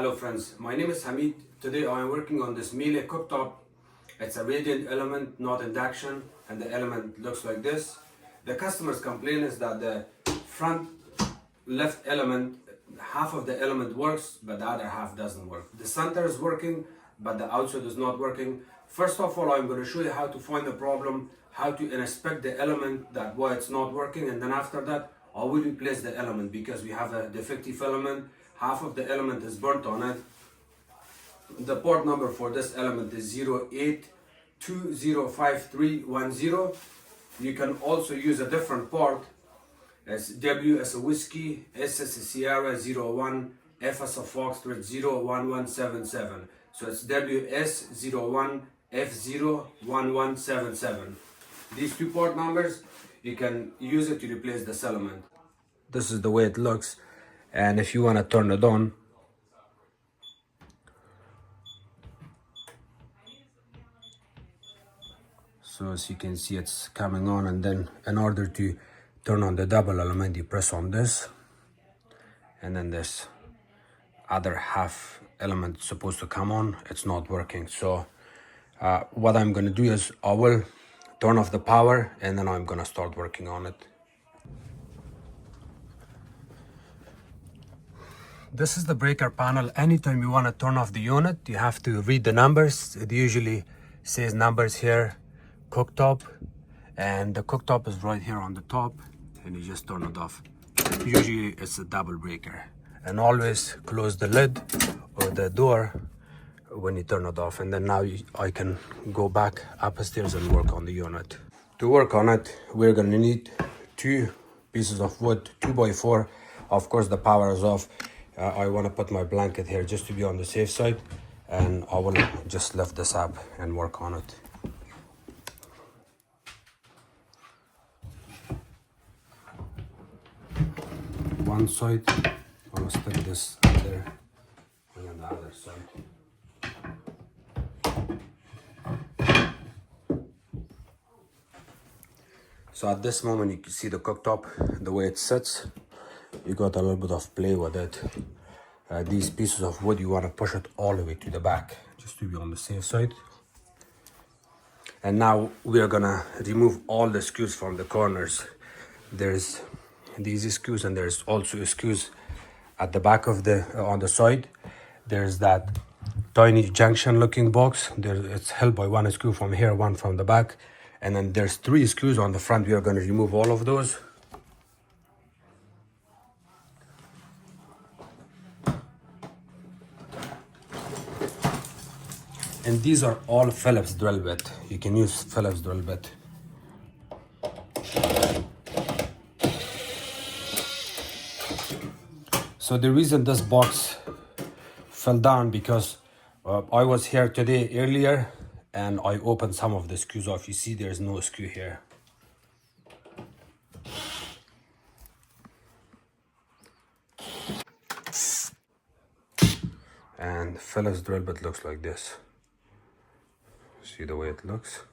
Hello friends, my name is Hamid. Today I am working on this Miele cooktop. It's a radiant element, not induction, and the element looks like this. The customer's complaint is that the front left element, half of the element works, but the other half doesn't work. The center is working, but the outside is not working. First of all, I'm going to show you how to find the problem, how to inspect the element, that why it's not working, and then after that, I will replace the element because we have a defective element. Half of the element is burnt on it. The port number for this element is 08205310. You can also use a different port as W as a whiskey, S as a Sierra 01, F as a Foxtrot 01177. So it's WS01 F01177. These two port numbers, you can use it to replace this element. This is the way it looks, and if you want to turn it on, so as you can see it's coming on, and then in order to turn on the double element you press on this, and then this other half element supposed to come on. It's not working. So what I'm going to do is I will turn off the power and then I'm going to start working on it. This is the breaker panel. Anytime you want to turn off the unit, you have to read the numbers. It usually says numbers here, cooktop, and the cooktop is right here on the top, and you just turn it off. Usually it's a double breaker, and always close the lid or the door when you turn it off. And then now I can go back upstairs and work on the unit. To work on it, we're gonna need 2 pieces of wood, 2x4. Of course the power is off. I want to put my blanket here just to be on the safe side, and I will just lift this up and work on it. One side, I'm gonna stick this there, and then the other side. So at this moment you can see the cooktop, the way it sits. You got a little bit of play with it. These pieces of wood, you want to push it all the way to the back, just to be on the safe side. And now we are gonna remove all the screws from the corners. There's these screws, and there's also screws at the back of the on the side. There's that tiny junction looking box there. It's held by one screw from here, one from the back, and then there's 3 screws on the front. We are going to remove all of those. And these are all Phillips drill bit. You can use Phillips drill bit. So the reason this box fell down because I was here today earlier and I opened some of the screws off. You see there's no screw here. And Phillips drill bit looks like this. See the way it looks?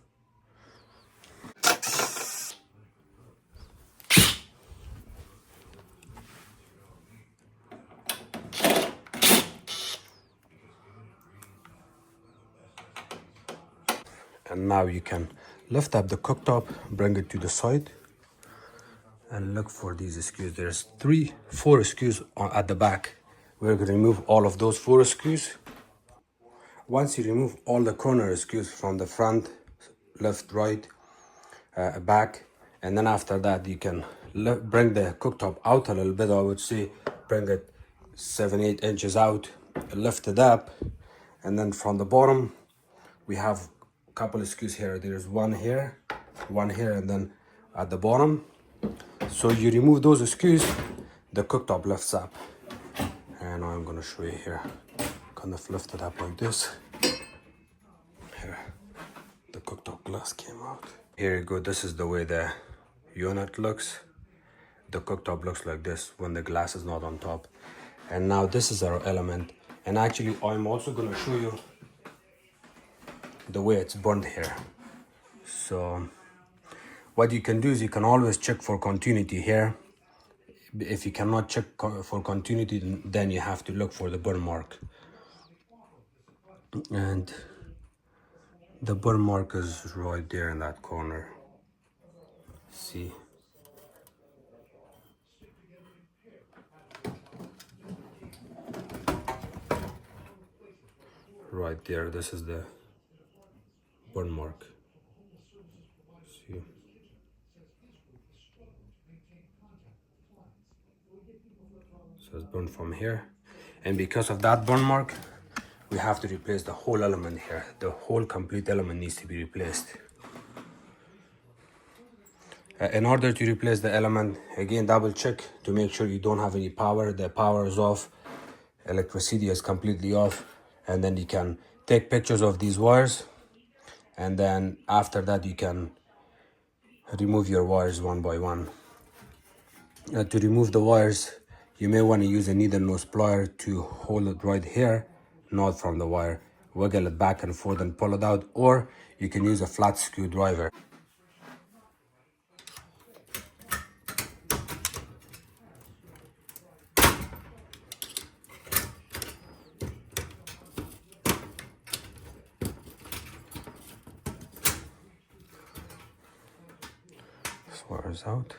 And now you can lift up the cooktop, bring it to the side, and look for these screws. There's 4 screws at the back. We're going to remove all of those 4 screws. Once you remove all the corner screws from the front, left, right, back, and then after that you can bring the cooktop out a little bit. I would say bring it 7-8 inches out, lift it up, and then from the bottom we have a couple of screws here. There's one here, and then at the bottom. So you remove those screws, the cooktop lifts up, and I'm going to show you here. Kind of lift it up like this. Here, the cooktop glass came out. Here you go. This is the way the unit looks. The cooktop looks like this when the glass is not on top. And now this is our element. And actually, I'm also going to show you the way it's burned here. So what you can do is you can always check for continuity here. If you cannot check for continuity, then you have to look for the burn mark. And the burn mark is right there in that corner. See? Right there, this is the burn mark. See? So it's burned from here. And because of that burn mark, we have to replace the whole element here. The whole complete element needs to be replaced. In order to replace the element, again double check to make sure you don't have any power. The power is off, electricity is completely off, and then you can take pictures of these wires, and then after that you can remove your wires one by one. To remove the wires, you may want to use a needle nose plier to hold it right here, not from the wire. Wiggle it back and forth and pull it out, or you can use a flat screwdriver. This wire is out.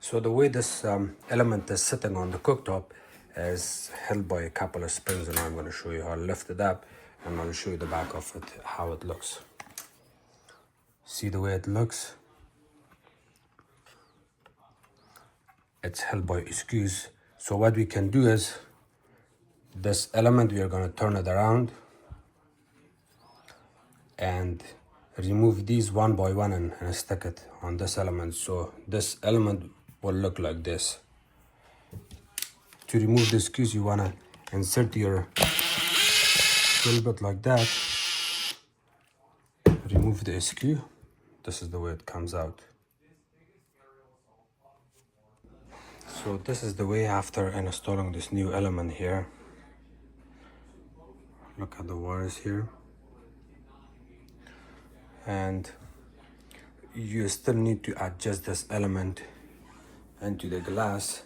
So the way this element is sitting on the cooktop is held by a couple of springs, and I'm going to show you how to lift it up, and I'll show you the back of it, how it looks. See the way it looks? It's held by screws. So what we can do is, this element, we are going to turn it around and remove these one by one and stick it on this element. So this element will look like this. To remove the screws, you want to insert your drill bit like that, remove the screw. This is the way it comes out. So this is the way after installing this new element here. Look at the wires here. And you still need to adjust this element into the glass.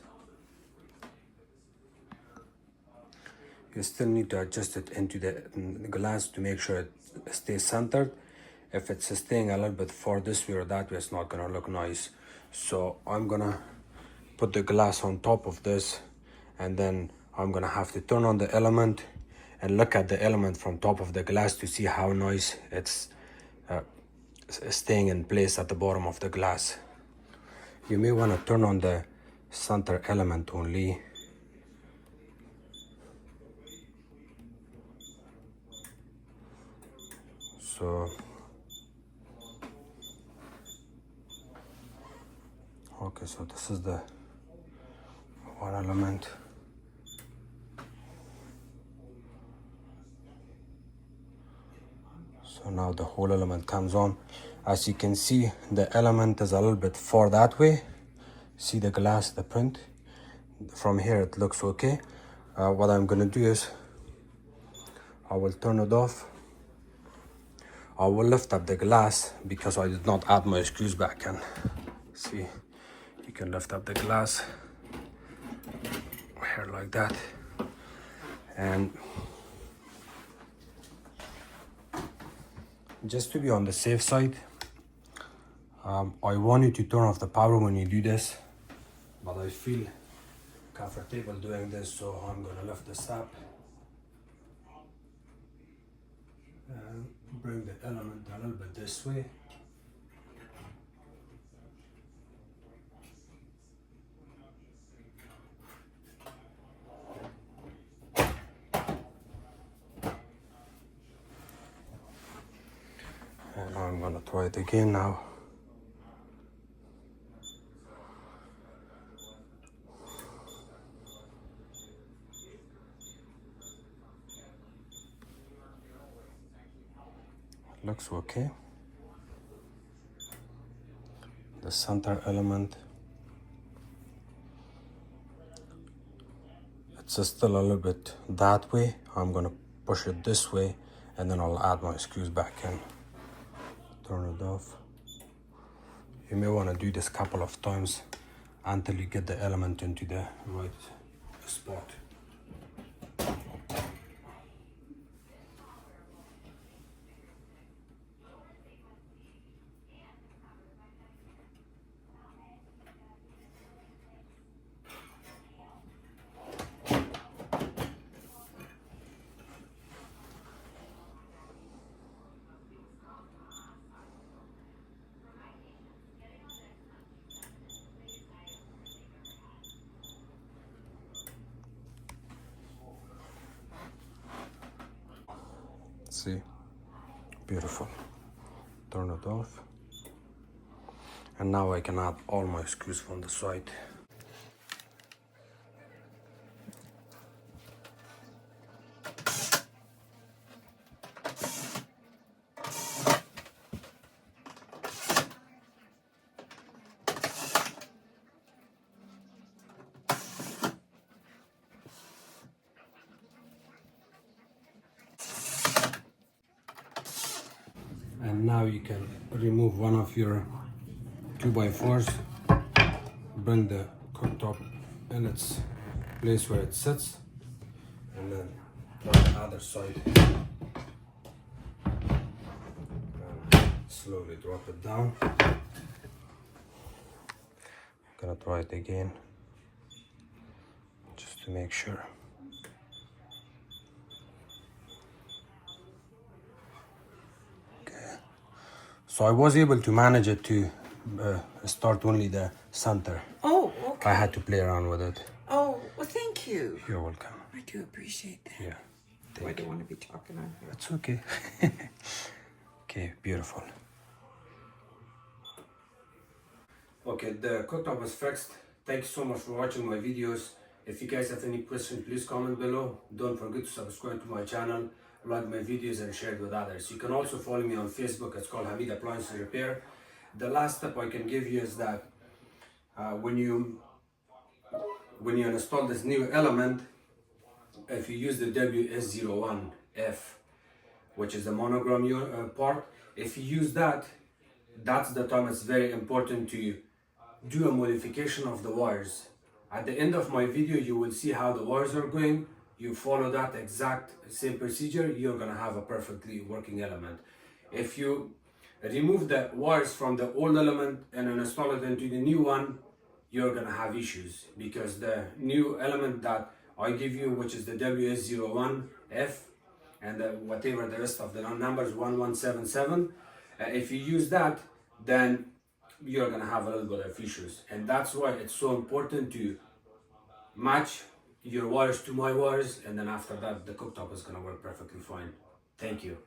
You still need to adjust it into the glass to make sure it stays centered. If it's staying a little bit far this way or that way, it's not gonna look nice. So I'm gonna put the glass on top of this, and then I'm gonna have to turn on the element and look at the element from top of the glass to see how nice it's staying in place at the bottom of the glass. You may want to turn on the center element only. So okay, so this is the one element. So now the whole element comes on. As you can see, the element is a little bit far that way. See the glass, the print? From here it looks okay. What I'm gonna do is, I will turn it off. I will lift up the glass because I did not add my screws back in. See, you can lift up the glass here like that. And just to be on the safe side, I want you to turn off the power when you do this, but I feel comfortable doing this, so I'm gonna lift this up and bring the element a little bit this way. And I'm gonna try it again now. Looks okay. The center element, it's still a little bit that way. I'm gonna push it this way, and then I'll add my screws back in. Turn it off. You may want to do this a couple of times until you get the element into the right spot. See, beautiful. Turn it off. And now I can add all my screws from the side. And now you can remove one of your 2x4s, bring the cooktop in its place where it sits, and then on the other side, and slowly drop it down. I'm gonna try it again, just to make sure. So I was able to manage it to start only the center. Oh, okay. I had to play around with it. Oh, well, thank you. You're welcome. I do appreciate that. Yeah. I don't want to be talking on here. That's okay. Okay, beautiful. Okay, the cooktop is fixed. Thank you so much for watching my videos. If you guys have any questions, please comment below. Don't forget to subscribe to my channel, like my videos, and share it with others. You can also follow me on Facebook. It's called Hamid Appliance Repair. The last tip I can give you is that when you install this new element, if you use the WS01F, which is the monogram part, if you use that, that's the time it's very important to do a modification of the wires. At the end of my video, you will see how the wires are going. You follow that exact same procedure, you're gonna have a perfectly working element. If you remove the wires from the old element and then install it into the new one, you're gonna have issues, because the new element that I give you, which is the WS01F, and whatever the rest of the numbers 1177, if you use that, then you're gonna have a little bit of issues. And that's why it's so important to match your wires to my wires, and then after that the cooktop is gonna work perfectly fine. Thank you.